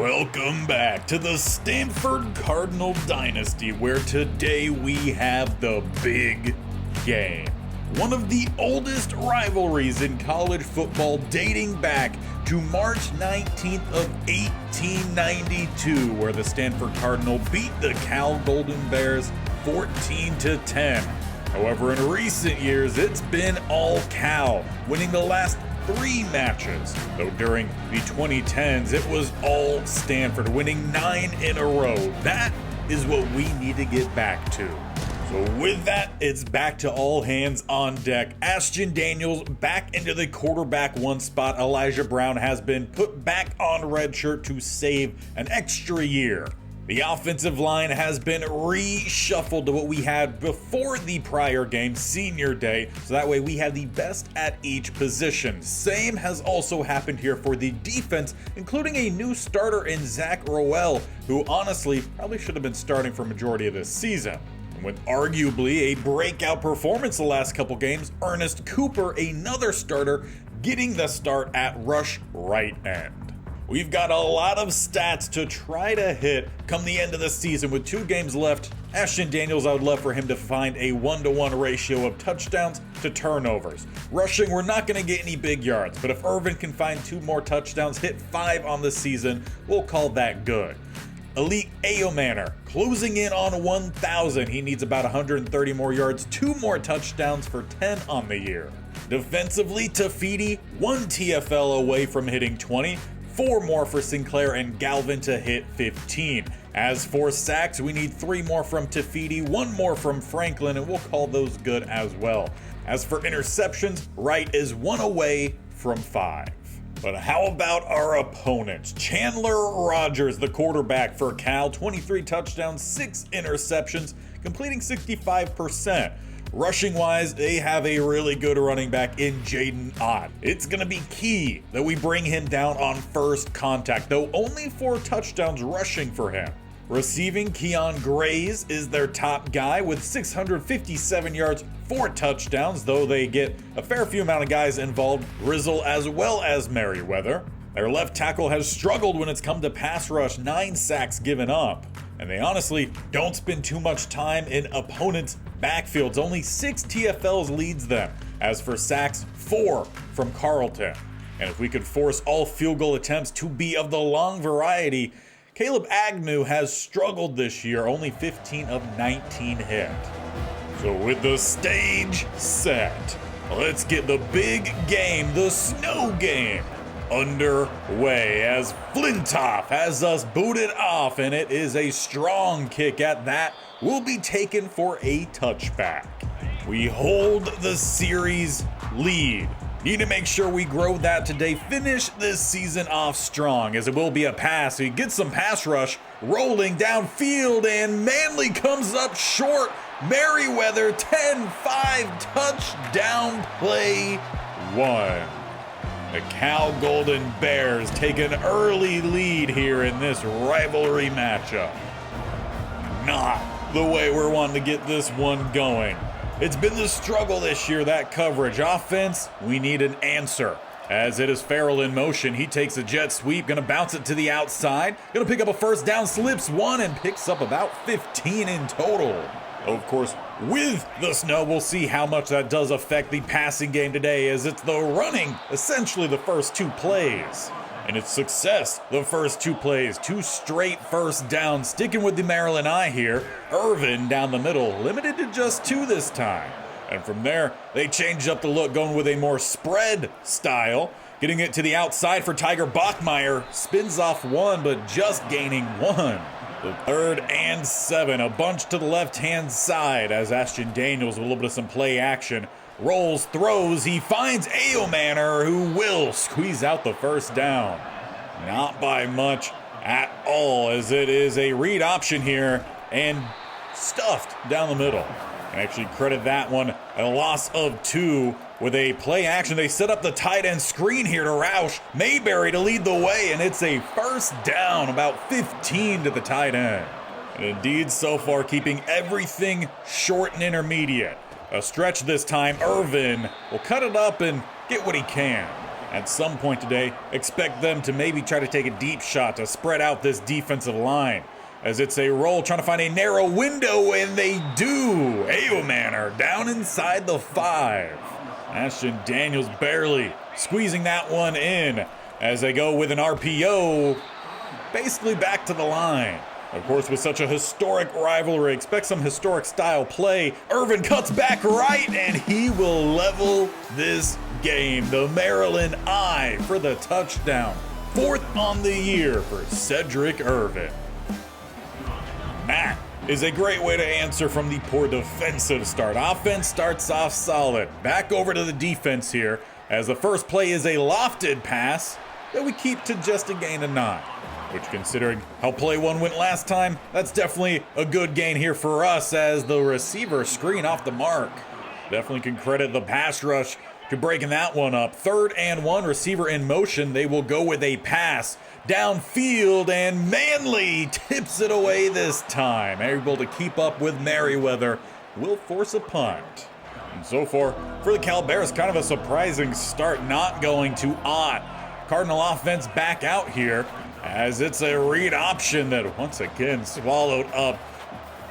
Welcome back to the Stanford Cardinal Dynasty, where today we have the big game. One of the oldest rivalries in college football, dating back to March 19th of 1892, where the Stanford Cardinal beat the Cal Golden Bears 14-10. However, in recent years, it's been all Cal, winning the last 3 matches, though during the 2010s it was all Stanford, winning 9 in a row. That is what we need to get back to. So with that, it's back to all hands on deck. Ashton Daniels back into the quarterback 1 spot. Elijah Brown has been put back on red shirt to save an extra year. The offensive line has been reshuffled to what we had before the prior game, senior day, so that way we have the best at each position. Same has also happened here for the defense, including a new starter in Zach Rowell, who honestly probably should have been starting for majority of this season. And with arguably a breakout performance the last couple games, Ernest Cooper, another starter, getting the start at rush right end. We've got a lot of stats to try to hit come the end of the season. With 2 games left, Ashton Daniels, I would love for him to find a 1-to-1 ratio of touchdowns to turnovers. Rushing, we're not going to get any big yards, but if Irvin can find 2 more touchdowns, hit 5 on the season, we'll call that good. Elite Ayomanor, closing in on 1,000. He needs about 130 more yards, 2 more touchdowns for 10 on the year. Defensively, Tafiti, 1 TFL away from hitting 20. 4 more for Sinclair and Galvin to hit 15. As for sacks, we need 3 more from Tafiti, 1 more from Franklin, and we'll call those good as well. As for interceptions, Wright is 1 away from 5. But how about our opponents? Chandler Rogers, the quarterback for Cal, 23 touchdowns, 6 interceptions, completing 65%. Rushing-wise, they have a really good running back in Jaden Ott. It's going to be key that we bring him down on first contact, though only 4 touchdowns rushing for him. Receiving, Keon Grays is their top guy with 657 yards, 4 touchdowns, though they get a fair few amount of guys involved, Rizzle as well as Merriweather. Their left tackle has struggled when it's come to pass rush, 9 sacks given up. And they honestly don't spend too much time in opponents' backfields. Only 6 TFLs leads them. As for sacks, 4 from Carleton. And if we could force all field goal attempts to be of the long variety, Caleb Agnew has struggled this year, only 15 of 19 hit. So with the stage set, let's get the big game, the snow game, underway as Flintoff has us booted off, and it is a strong kick at that. Will be taken for a touchback. We hold the series lead. Need to make sure we grow that today. Finish this season off strong, as it will be a pass. He gets some pass rush rolling downfield, and Manley comes up short. Merriweather 10-5 touchdown play 1. The Cal Golden Bears take an early lead here in this rivalry matchup. Not the way we're wanting to get this one going. It's been the struggle this year, that coverage. Offense, we need an answer. As it is Farrell in motion, he takes a jet sweep, gonna bounce it to the outside, gonna pick up a first down, slips 1, and picks up about 15 in total. Of course, with the snow, we'll see how much that does affect the passing game today, as it's the running, essentially the first 2 plays. And it's success, the first 2 plays, 2 straight first downs. Sticking with the Maryland eye here, Irvin down the middle, limited to just 2 this time. And from there, they change up the look, going with a more spread style. Getting it to the outside for Tiger Bachmeyer, spins off 1, but just gaining 1. The 3rd and 7, a bunch to the left-hand side as Ashton Daniels with a little bit of some play action. Rolls, throws, he finds Ayomanor, who will squeeze out the first down. Not by much at all, as it is a read option here and stuffed down the middle. And actually credit that one a loss of 2 with a play action. They set up the tight end screen here to Roush. Mayberry to lead the way, and it's a first down, about 15 to the tight end. And indeed, so far, keeping everything short and intermediate. A stretch this time, Irvin will cut it up and get what he can. At some point today, expect them to maybe try to take a deep shot to spread out this defensive line. As it's a roll trying to find a narrow window, and they do. Ayomanor down inside the 5. Ashton Daniels barely squeezing that one in as they go with an RPO, basically back to the line. Of course, with such a historic rivalry, expect some historic style play. Irvin cuts back right, and he will level this game. The Maryland Eye for the touchdown. 4th on the year for Cedric Irvin. That is a great way to answer from the poor defensive start. Offense starts off solid. Back over to the defense here, as the first play is a lofted pass that we keep to just a gain of 9. Which, considering how play 1 went last time, that's definitely a good gain here for us as the receiver screen off the mark. Definitely can credit the pass rush to breaking that one up. 3rd and 1, receiver in motion. They will go with a pass downfield, and Manley tips it away this time. Able to keep up with Merriweather, will force a punt. And so far, for the Cal Bears, kind of a surprising start, not going to Ott. Cardinal offense back out here, as it's a read option that once again swallowed up.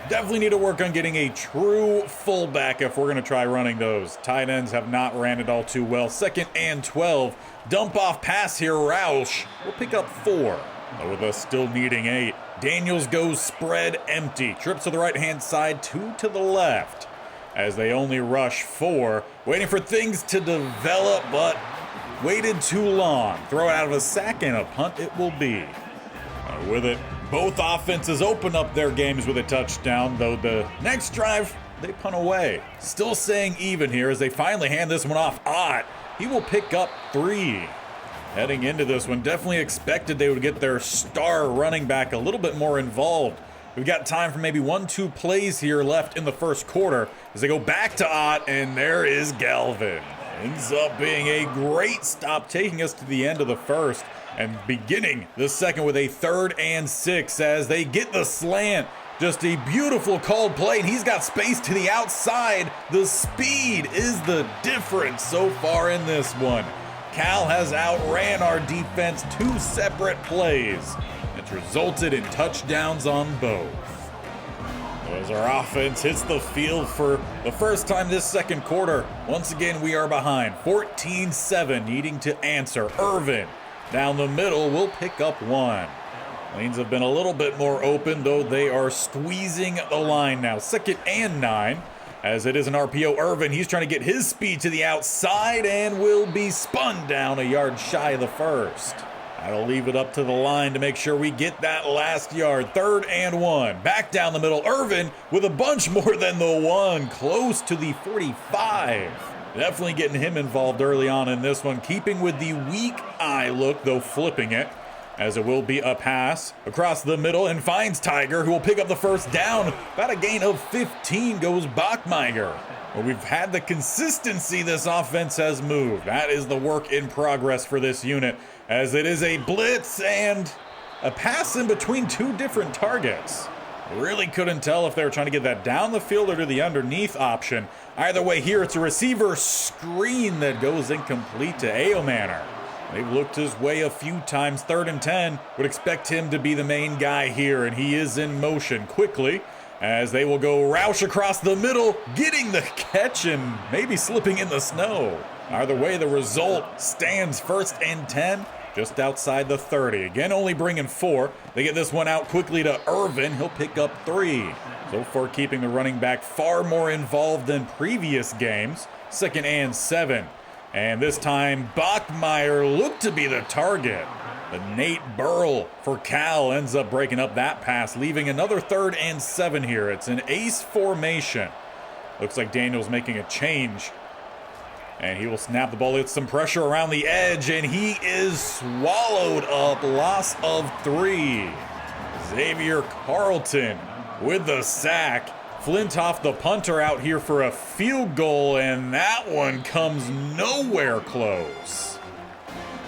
Definitely need to work on getting a true fullback if we're going to try running those. Tight ends have not ran it all too well. 2nd and 12. Dump off pass here. Roush will pick up 4. With us still needing 8. Daniels goes spread empty. Trips to the right hand side, 2 to the left. As they only rush 4. Waiting for things to develop, but waited too long. Throw it out of a sack, and a punt it will be. With it, both offenses open up their games with a touchdown, though the next drive, they punt away. Still staying even here as they finally hand this one off. Ott, he will pick up 3. Heading into this one, definitely expected they would get their star running back a little bit more involved. We've got time for maybe 1-2 plays here left in the first quarter as they go back to Ott, and there is Galvin. Ends up being a great stop, taking us to the end of the first and beginning the second with a 3rd and 6 as they get the slant. Just a beautiful called play, and he's got space to the outside. The speed is the difference so far in this one. Cal has outran our defense 2 separate plays. It's resulted in touchdowns on both. As our offense hits the field for the first time this second quarter, once again we are behind 14-7, needing to answer. Irvin down the middle will pick up 1. Lanes have been a little bit more open, though they are squeezing the line now. 2nd and 9, as it is an RPO. Irvin, he's trying to get his speed to the outside and will be spun down a yard shy of the first. That'll leave it up to the line to make sure we get that last yard. 3rd and 1. Back down the middle. Irvin with a bunch more than the 1. Close to the 45. Definitely getting him involved early on in this one. Keeping with the weak eye look, though flipping it. As it will be a pass across the middle and finds Tiger, who will pick up the first down. About a gain of 15 goes Bachmeier. Well, we've had the consistency this offense has moved. That is the work in progress for this unit, as it is a blitz and a pass in between 2 different targets. Really couldn't tell if they were trying to get that down the field or to the underneath option. Either way here, it's a receiver screen that goes incomplete to Ayomanor. They've looked his way a few times. 3rd and 10, would expect him to be the main guy here, and he is in motion quickly as they will go Roush across the middle, getting the catch and maybe slipping in the snow. Either way, the result stands 1st and 10, just outside the 30. Again, only bringing 4. They get this one out quickly to Irvin. He'll pick up 3. So far, keeping the running back far more involved than previous games. 2nd and 7. And this time, Bachmeier looked to be the target. But Nate Burrell for Cal ends up breaking up that pass, leaving another 3rd and 7 here. It's an ace formation. Looks like Daniel's making a change. And he will snap the ball. It's some pressure around the edge, and he is swallowed up. Loss of 3. Xavier Carlton with the sack. Flintoff, the punter, out here for a field goal, and that one comes nowhere close.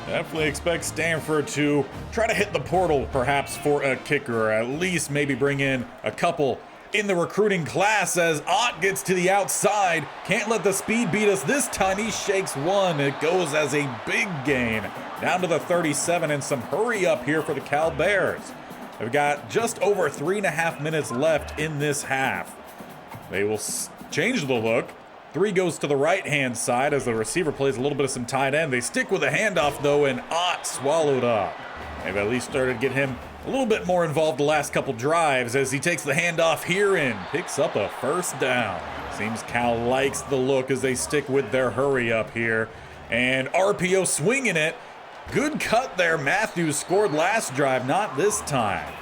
Definitely expect Stanford to try to hit the portal perhaps for a kicker, or at least maybe bring in a couple in the recruiting class as Ott gets to the outside. Can't let the speed beat us this time. He shakes one. It goes as a big gain down to the 37, and some hurry up here for the Cal Bears. They've got just over 3.5 minutes left in this half. They will change the look. 3 goes to the right-hand side as the receiver plays a little bit of some tight end. They stick with a handoff, though, and Ott swallowed up. They've at least started to get him a little bit more involved the last couple drives as he takes the handoff here and picks up a first down. Seems Cal likes the look as they stick with their hurry up here. And RPO swinging it. Good cut there. Matthews scored last drive, not this time.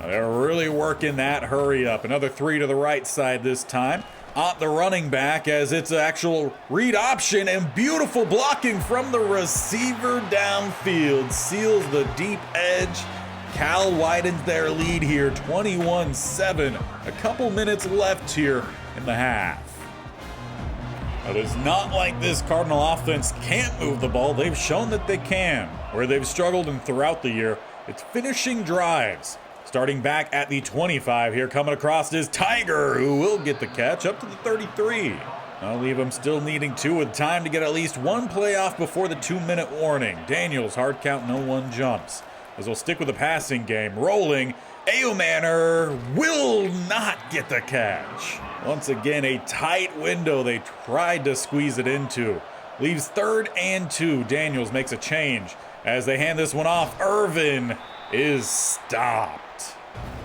They're really working that hurry up. Another 3 to the right side this time. Ott the running back as it's an actual read option and beautiful blocking from the receiver downfield. Seals the deep edge. Cal widens their lead here, 21-7. A couple minutes left here in the half. But it's not like this Cardinal offense can't move the ball. They've shown that they can. Where they've struggled and throughout the year, it's finishing drives. Starting back at the 25 here, coming across is Tiger, who will get the catch up to the 33. I'll leave him still needing 2 with time to get at least 1 play off before the 2-minute warning. Daniels, hard count, no one jumps. As we'll stick with the passing game. Rolling, Ayomanor will not get the catch. Once again, a tight window they tried to squeeze it into. Leaves 3rd and 2. Daniels makes a change. As they hand this one off, Irvin is stopped.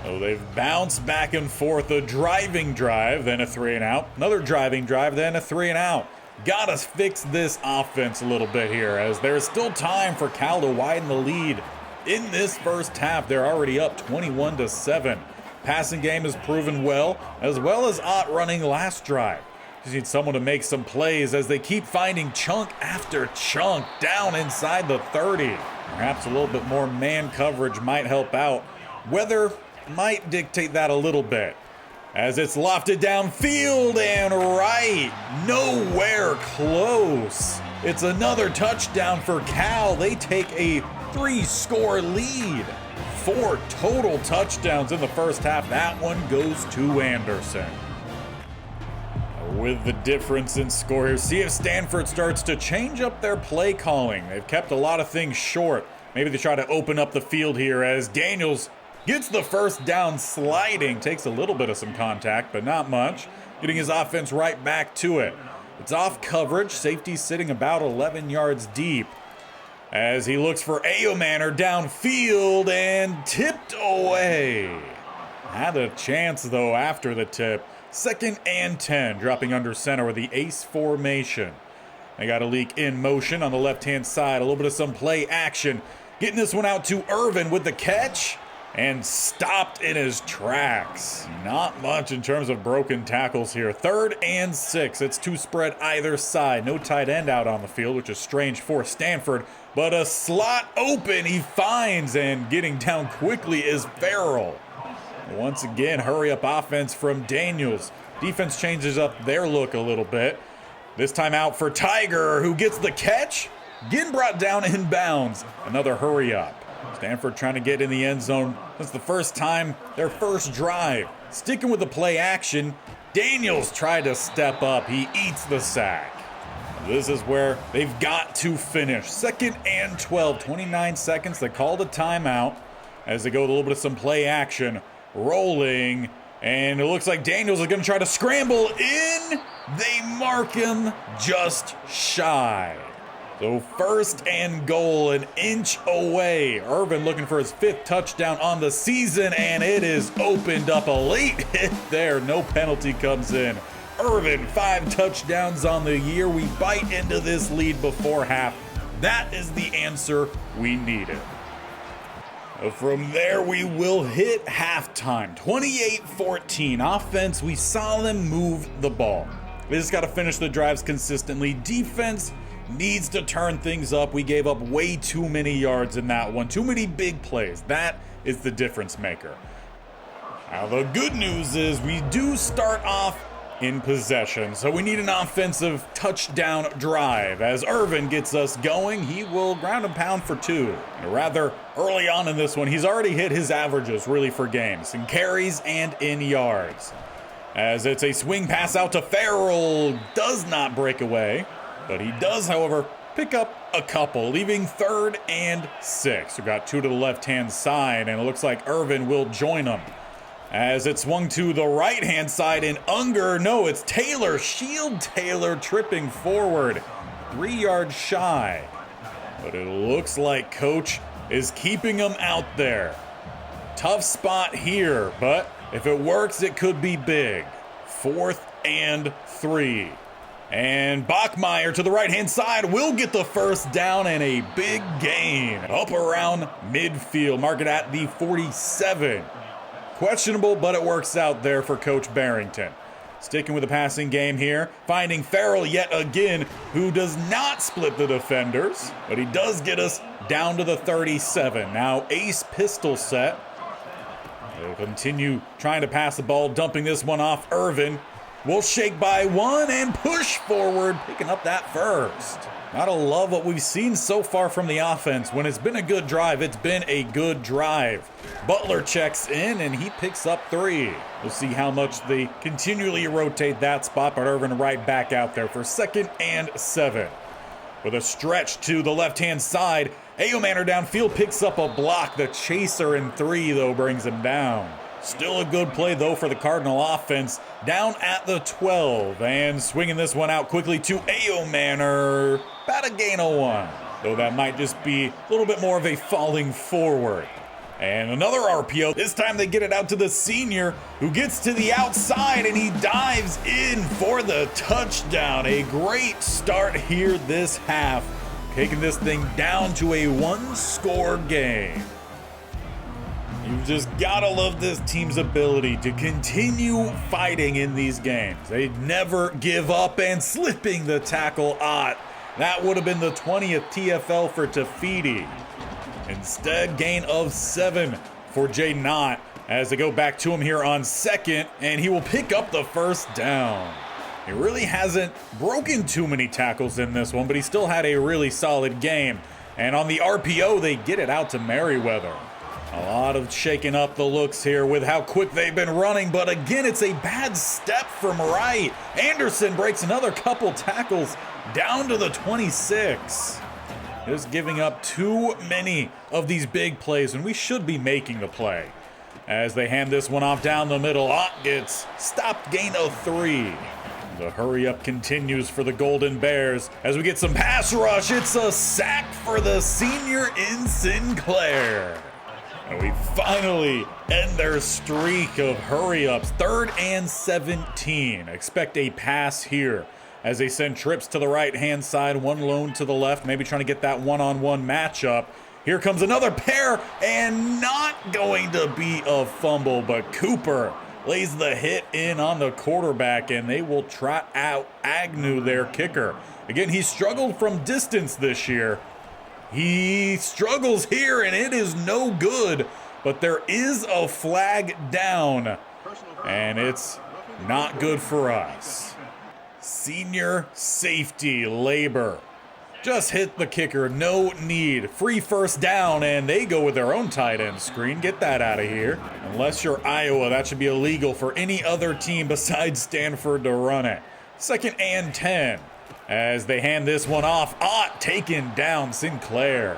So they've bounced back and forth. A driving drive, then a 3 and out. Another driving drive, then a 3 and out. Gotta fix this offense a little bit here as there's still time for Cal to widen the lead. In this first half, they're already up 21-7. Passing game has proven well as Ott running last drive. Just need someone to make some plays as they keep finding chunk after chunk down inside the 30. Perhaps a little bit more man coverage might help out. Weather might dictate that a little bit. As it's lofted downfield and right. Nowhere close. It's another touchdown for Cal. They take a 3-score lead. 4 total touchdowns in the first half. That one goes to Anderson. With the difference in score here, see if Stanford starts to change up their play calling. They've kept a lot of things short. Maybe they try to open up the field here as Daniels gets the first down sliding. Takes a little bit of some contact, but not much. Getting his offense right back to it. It's off coverage. Safety sitting about 11 yards deep. As he looks for Ayomanor downfield and tipped away. Had a chance though after the tip. 2nd and 10, dropping under center with the ace formation. They got a leak in motion on the left-hand side. A little bit of some play action. Getting this one out to Irvin with the catch and stopped in his tracks. Not much in terms of broken tackles here. 3rd and 6. It's 2 spread either side. No tight end out on the field, which is strange for Stanford. But a slot open he finds, and getting down quickly is Farrell. Once again, hurry up offense from Daniels. Defense changes up their look a little bit. This time out for Tiger, who gets the catch. Getting brought down in bounds. Another hurry up. Stanford trying to get in the end zone. That's the first time, their first drive. Sticking with the play action. Daniels tried to step up. He eats the sack. This is where they've got to finish. 2nd and 12, 29 seconds. They called a timeout as they go with a little bit of some play action. Rolling, and it looks like Daniels is going to try to scramble in. They mark him just shy. So 1st and goal, an inch away. Irvin looking for his 5th touchdown on the season, and it is opened up. A late hit there. No penalty comes in. Irvin, 5 touchdowns on the year. We bite into this lead before half. That is the answer we needed. From there, we will hit halftime. 28-14. Offense, we saw them move the ball. They just got to finish the drives consistently. Defense needs to turn things up. We gave up way too many yards in that one. Too many big plays. That is the difference maker. Now, the good news is we do start off in possession, so we need an offensive touchdown drive. As Irvin gets us going, he will ground and pound for 2. And rather early on in this one, he's already hit his averages really for games, in carries and in yards. as it's a swing pass out to Farrell. Does not break away, but he does, however, pick up a couple, leaving 3rd and 6. We got 2 to the left-hand side, and it looks like Irvin will join them. As it swung to the right-hand side, and no, it's Taylor, Shield Taylor tripping forward, 3 yards shy. But it looks like Coach is keeping him out there. Tough spot here, but if it works, it could be big. 4th and 3. And Bachmeyer to the right-hand side will get the first down and a big gain up around midfield. Mark it at the 47. Questionable, but it works out there for Coach Barrington. Sticking with the passing game here, finding Farrell yet again, who does not split the defenders, but he does get us down to the 37. Now ace pistol set. They'll continue trying to pass the ball, dumping this one off. Irvin will shake by 1 and push forward, picking up that first. Gotta love what we've seen so far from the offense. When it's been a good drive, it's been a good drive. Butler checks in and he picks up 3. We'll see how much they continually rotate that spot, but Irvin right back out there for 2nd and 7. With a stretch to the left-hand side, Ayomanor downfield picks up a block. The chaser in 3, though, brings him down. Still a good play, though, for the Cardinal offense. Down at the 12, and swinging this one out quickly to Ayomanor. About a gain of 1, though that might just be a little bit more of a falling forward. And another RPO. This time they get it out to the senior, who gets to the outside, and he dives in for the touchdown. A great start here this half, taking this thing down to a 1-score game. You've just gotta love this team's ability to continue fighting in these games. They never give up, and slipping the tackle Ott. That would have been the 20th TFL for Tafiti. Instead, gain of 7 for Jay Knott as they go back to him here on 2nd, and he will pick up the first down. He really hasn't broken too many tackles in this one, but he still had a really solid game. And on the RPO, they get it out to Merriweather. A lot of shaking up the looks here with how quick they've been running, but again, it's a bad step from right. Anderson breaks another couple tackles down to the 26. Just giving up too many of these big plays when we should be making the play. As they hand this one off down the middle, Ott gets stopped, gain of 3. The hurry up continues for the Golden Bears as we get some pass rush. It's a sack for the senior in Sinclair. And we finally end their streak of hurry-ups. 3rd and 17. Expect a pass here as they send trips to the right-hand side, 1 lone to the left, maybe trying to get that one-on-one matchup. Here comes another pair, and not going to be a fumble, but Cooper lays the hit in on the quarterback, and they will trot out Agnew, their kicker. Again, he struggled from distance this year. He struggles here, and it is no good, but there is a flag down, and it's not good for us. Senior safety Labor just hit the kicker, no need. Free first down, and they go with their own tight end screen. Get that out of here. Unless you're Iowa, that should be illegal for any other team besides Stanford to run it. 2nd and 10. As they hand this one off, Ott taking down Sinclair.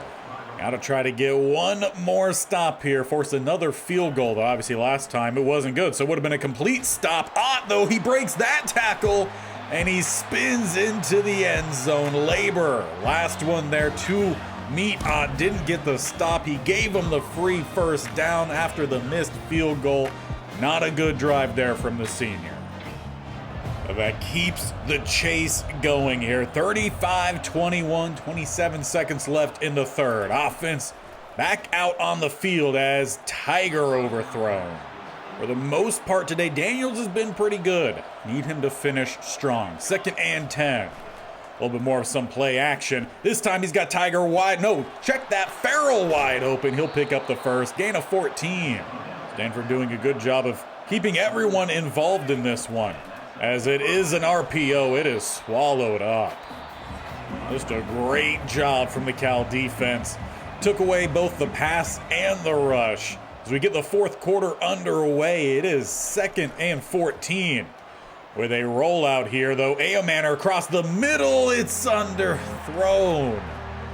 Gotta try to get one more stop here, force another field goal, though obviously last time it wasn't good, so it would have been a complete stop. Ott, though, he breaks that tackle, and he spins into the end zone. Labor, last one there to meet Ott, didn't get the stop. He gave him the free first down after the missed field goal. Not a good drive there from the senior. That keeps the chase going here. 35-21, 27 seconds left in the 3rd. Offense back out on the field as Tiger overthrown. For the most part today, Daniels has been pretty good. Need him to finish strong. 2nd and 10. A little bit more of some play action. This time he's got Tiger wide. No, check that, Farrell wide open. He'll pick up the first. Gain of 14. Stanford doing a good job of keeping everyone involved in this one. As it is an RPO, it is swallowed up. Just a great job from the Cal defense. Took away both the pass and the rush. As we get the fourth quarter underway, it is 2nd and 14. With a rollout here, though, Ayomanor across the middle, it's underthrown.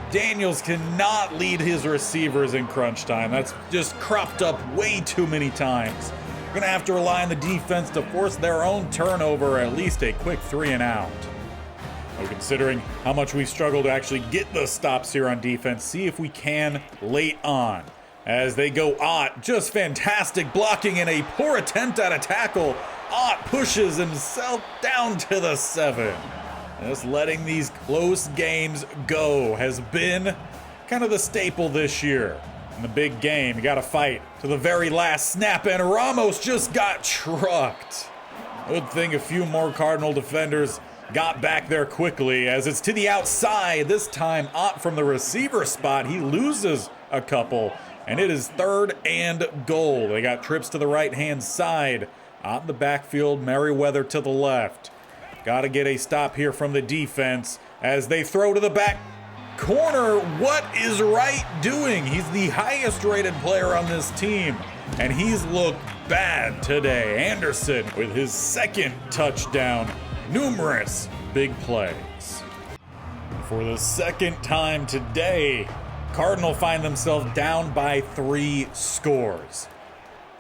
Daniels cannot lead his receivers in crunch time. That's just cropped up way too many times. Gonna have to rely on the defense to force their own turnover, or at least a quick 3 and out. Now, considering how much we struggle to actually get the stops here on defense, see if we can late on. As they go Ott, just fantastic blocking and a poor attempt at a tackle. Ott pushes himself down to the 7. Just letting these close games go has been kind of the staple this year. In the big game, you got to fight to the very last snap, and Ramos just got trucked. Good thing a few more Cardinal defenders got back there quickly, as it's to the outside. This time, Ott from the receiver spot, he loses a couple, and it is 3rd and goal. They got trips to the right-hand side. Out in the backfield, Merriweather to the left. Got to get a stop here from the defense as they throw to the back corner. What is Wright doing? He's the highest rated player on this team, and he's looked bad today. Anderson with his 2nd touchdown. Numerous big plays. For the 2nd time today, Cardinal find themselves down by 3 scores.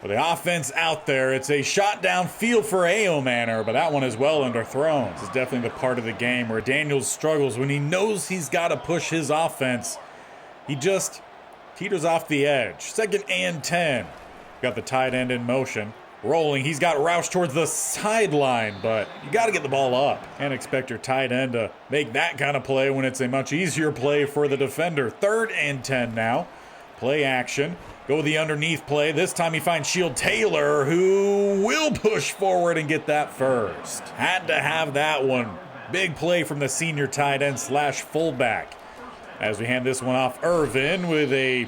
With the offense out there, it's a shot downfield for Ayomanor, but that one is well underthrown. This is definitely the part of the game where Daniels struggles when he knows he's got to push his offense. He just teeters off the edge. 2nd and 10. Got the tight end in motion. Rolling, he's got Roush towards the sideline, but you got to get the ball up. Can't expect your tight end to make that kind of play when it's a much easier play for the defender. 3rd and 10 now. Play action. Go with the underneath play. This time he finds Shield Taylor, who will push forward and get that first. Had to have that one. Big play from the senior tight end / fullback. As we hand this one off, Irvin with a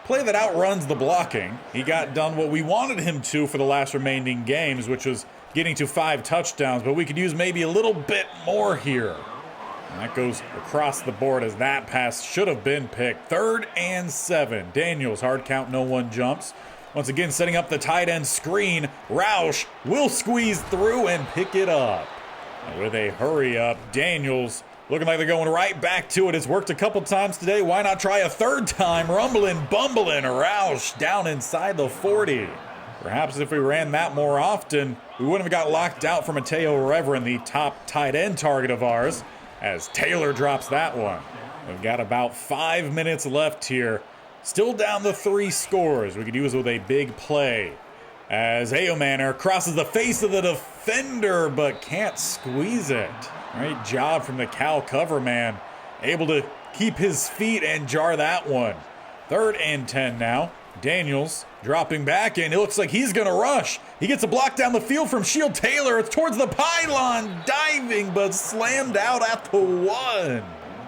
play that outruns the blocking. He got done what we wanted him to for the last remaining games, which was getting to 5 touchdowns, but we could use maybe a little bit more here. And that goes across the board as that pass should have been picked. 3rd and 7. Daniels, hard count, no one jumps. Once again, setting up the tight end screen. Roush will squeeze through and pick it up. And with a hurry up, Daniels looking like they're going right back to it. It's worked a couple times today. Why not try a 3rd time? Rumbling, bumbling, Roush down inside the 40. Perhaps if we ran that more often, we wouldn't have got locked out for Mateo Reverend, the top tight end target of ours, as Taylor drops that one. We've got about 5 minutes left here. Still down the 3 scores. We could use with a big play as Ayomanor crosses the face of the defender but can't squeeze it. Great job from the Cal cover man. Able to keep his feet and jar that one. 3rd and 10 now. Daniels dropping back, and it looks like he's going to rush. He gets a block down the field from Shield Taylor. It's towards the pylon, diving, but slammed out at the 1.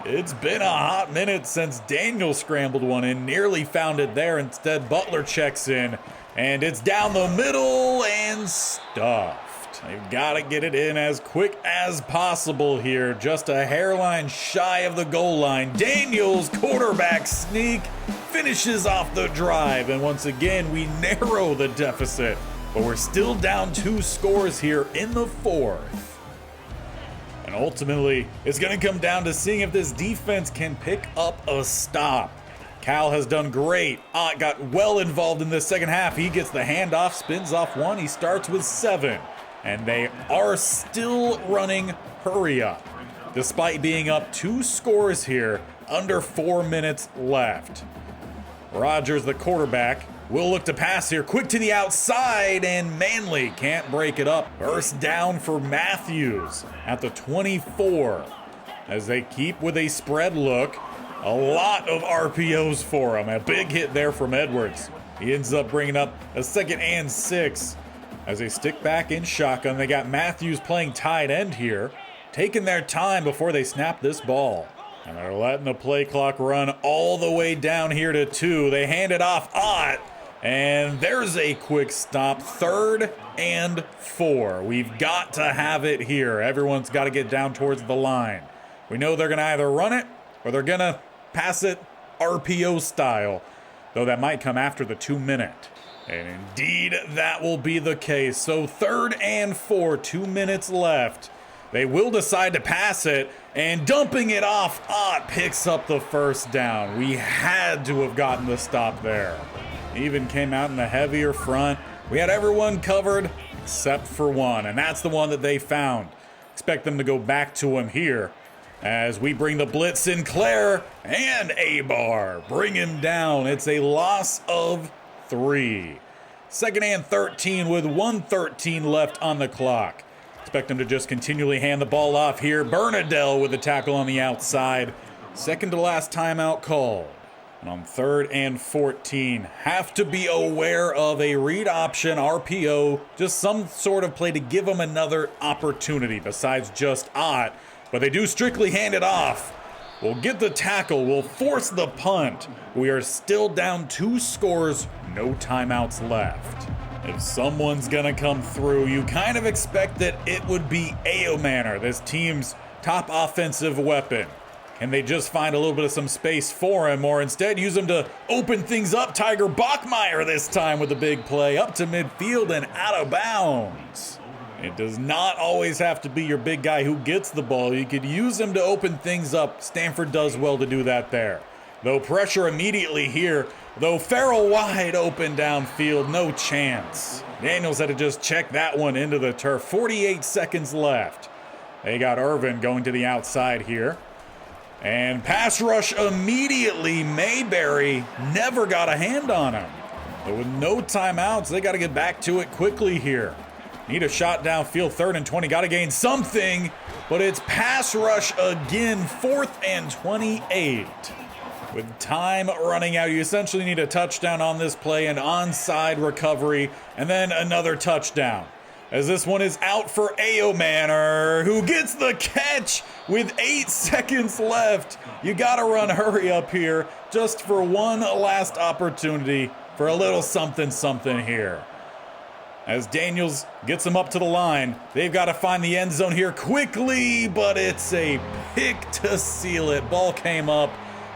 It's been a hot minute since Daniels scrambled one in, nearly found it there. Instead, Butler checks in, and it's down the middle and stuffed. They've got to get it in as quick as possible here. Just a hairline shy of the goal line. Daniels, quarterback sneak, finishes off the drive. And once again, we narrow the deficit. But we're still down 2 scores here in the 4th. And ultimately, it's going to come down to seeing if this defense can pick up a stop. Cal has done great. Ott got well involved in the second half. He gets the handoff, spins off 1. He starts with 7. And they are still running hurry up, despite being up 2 scores here, under 4 minutes left. Rogers, the quarterback, will look to pass here, quick to the outside, and Manley can't break it up. First down for Matthews at the 24, as they keep with a spread look. A lot of RPOs for him. A big hit there from Edwards. He ends up bringing up a 2nd and 6. As they stick back in shotgun, they got Matthews playing tight end here, taking their time before they snap this ball. And they're letting the play clock run all the way down here to 2. They hand it off Ott, and there's a quick stop. 3rd and 4. We've got to have it here. Everyone's got to get down towards the line. We know they're going to either run it or they're going to pass it RPO style, though that might come after the 2 minute. And indeed, that will be the case. So 3rd and 4, 2 minutes left. They will decide to pass it, and dumping it off, Ott picks up the first down. We had to have gotten the stop there. Even came out in the heavier front. We had everyone covered except for one, and that's the one that they found. Expect them to go back to him here as we bring the blitz. Sinclair and Abar bring him down. It's a loss of 3. 2nd and 13 with 1:13 left on the clock. Expect him to just continually hand the ball off here. Bernadelle with the tackle on the outside. Second to last timeout called. And on 3rd and 14, have to be aware of a read option, RPO, just some sort of play to give them another opportunity besides just Ott. But they do strictly hand it off. We'll get the tackle, we'll force the punt. We are still down 2 scores, no timeouts left. If someone's gonna come through, you kind of expect that it would be Aomanor, this team's top offensive weapon. Can they just find a little bit of some space for him, or instead use him to open things up? Tiger Bachmeier this time with a big play up to midfield and out of bounds. It does not always have to be your big guy who gets the ball. You could use him to open things up. Stanford does well to do that there. Though pressure immediately here, though Farrell wide open downfield, no chance. Daniels had to just check that one into the turf. 48 seconds left. They got Irvin going to the outside here. And pass rush immediately. Mayberry never got a hand on him. But with no timeouts, they got to get back to it quickly here. Need a shot downfield, 3rd and 20. Got to gain something, but it's pass rush again, 4th and 28. With time running out, you essentially need a touchdown on this play, an onside recovery, and then another touchdown. As this one is out for Aomanor, who gets the catch with 8 seconds left. You gotta run hurry up here just for one last opportunity for a little something here. As Daniels gets him up to the line, they've got to find the end zone here quickly, but it's a pick to seal it. Ball came up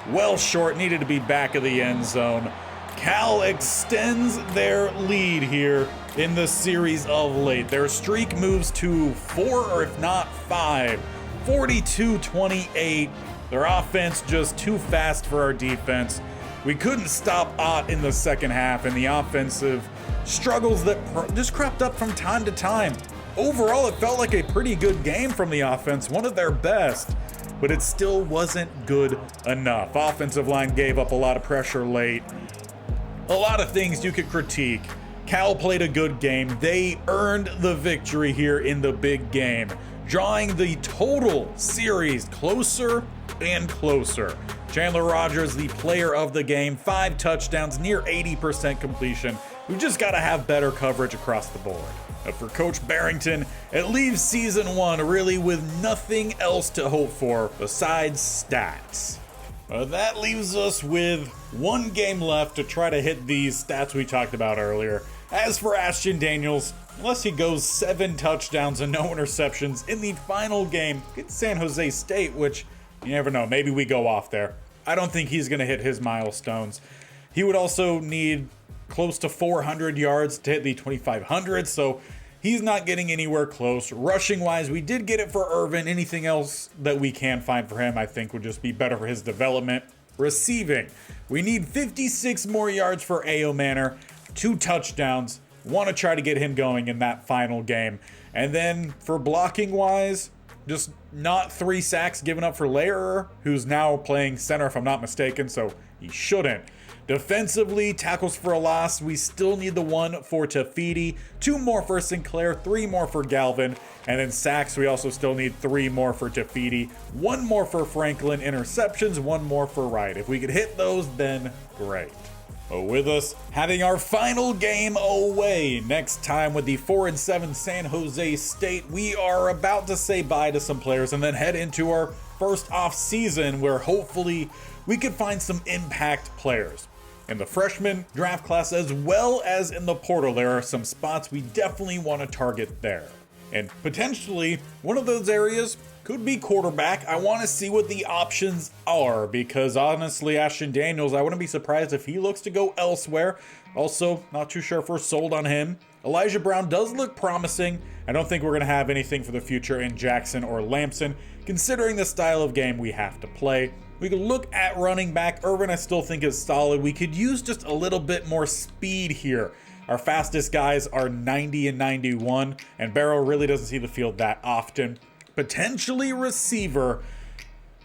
well short, needed to be back of the end zone. Cal extends their lead here in the series of late. Their streak moves to 4 or if not 5, 42-28. Their offense just too fast for our defense. We couldn't stop Ott in the second half, and the offensive struggles that just crept up from time to time. Overall, it felt like a pretty good game from the offense, one of their best, but it still wasn't good enough. Offensive line gave up a lot of pressure late. A lot of things you could critique. Cal played a good game. They earned the victory here in the big game, drawing the total series closer and closer. Chandler Rogers, the player of the game, 5 touchdowns, near 80% completion. We've just got to have better coverage across the board. But for Coach Barrington, it leaves season 1 really with nothing else to hope for besides stats. That leaves us with 1 game left to try to hit these stats we talked about earlier. As for Ashton Daniels, unless he goes 7 touchdowns and no interceptions in the final game against San Jose State, which you never know, maybe we go off there. I don't think he's going to hit his milestones. He would also need close to 400 yards to hit the 2,500, so he's not getting anywhere close. Rushing wise, we did get it for Irvin. Anything else that we can find for him, I think, would just be better for his development. Receiving, we need 56 more yards for Aomanor, 2 touchdowns. Want to try to get him going in that final game. And then for blocking wise, just not 3 sacks given up for Lehrer, who's now playing center if I'm not mistaken, so he shouldn't. Defensively, tackles for a loss, we still need the 1 for Tafiti, 2 more for Sinclair, 3 more for Galvin, and then sacks, we also still need 3 more for Tafiti, 1 more for Franklin, interceptions, 1 more for Wright. If we could hit those, then great. But with us, having our final game away next time with the 4-7 San Jose State, we are about to say bye to some players and then head into our first off season where hopefully we could find some impact players. In the freshman draft class as well as in the portal, there are some spots we definitely want to target there. And potentially one of those areas could be quarterback. I want to see what the options are because honestly, Ashton Daniels, I wouldn't be surprised if he looks to go elsewhere. Also, not too sure if we're sold on him. Elijah Brown does look promising. I don't think we're going to have anything for the future in Jackson or Lamson, considering the style of game we have to play. We could look at running back. Irvin I still think is solid. We could use just a little bit more speed here. Our fastest guys are 90 and 91, and Barrow really doesn't see the field that often. Potentially receiver.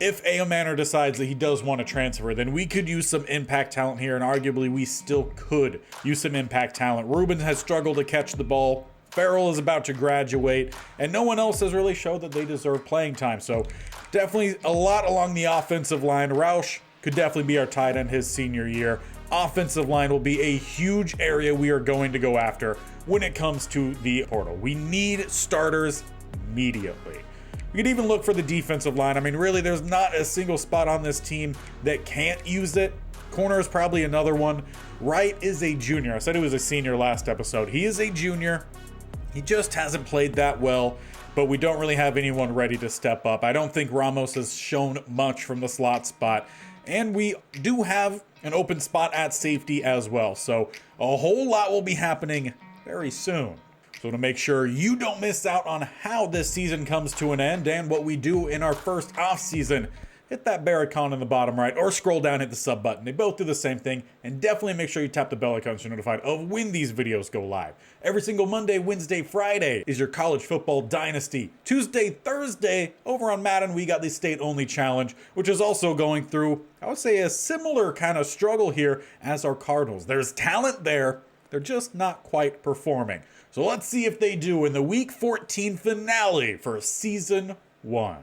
If A.O. Manor decides that he does want to transfer, then we could use some impact talent here, and arguably we still could use some impact talent. Rubin has struggled to catch the ball. Farrell is about to graduate, and no one else has really showed that they deserve playing time. So definitely a lot along the offensive line. Roush could definitely be our tight end his senior year. Offensive line will be a huge area we are going to go after when it comes to the portal. We need starters immediately. We could even look for the defensive line. I mean, really, there's not a single spot on this team that can't use it. Corner is probably another one. Wright is a junior. I said he was a senior last episode. He is a junior. He just hasn't played that well, but we don't really have anyone ready to step up. I don't think Ramos has shown much from the slot spot, and we do have an open spot at safety as well. So a whole lot will be happening very soon. So to make sure you don't miss out on how this season comes to an end and what we do in our first off season, hit that bell icon in the bottom right or scroll down, hit the sub button. They both do the same thing, and definitely make sure you tap the bell icon so you're notified of when these videos go live. Every single Monday, Wednesday, Friday is your college football dynasty. Tuesday, Thursday, over on Madden, we got the state-only challenge, which is also going through, I would say, a similar kind of struggle here as our Cardinals. There's talent there, they're just not quite performing. So let's see if they do in the Week 14 finale for Season 1.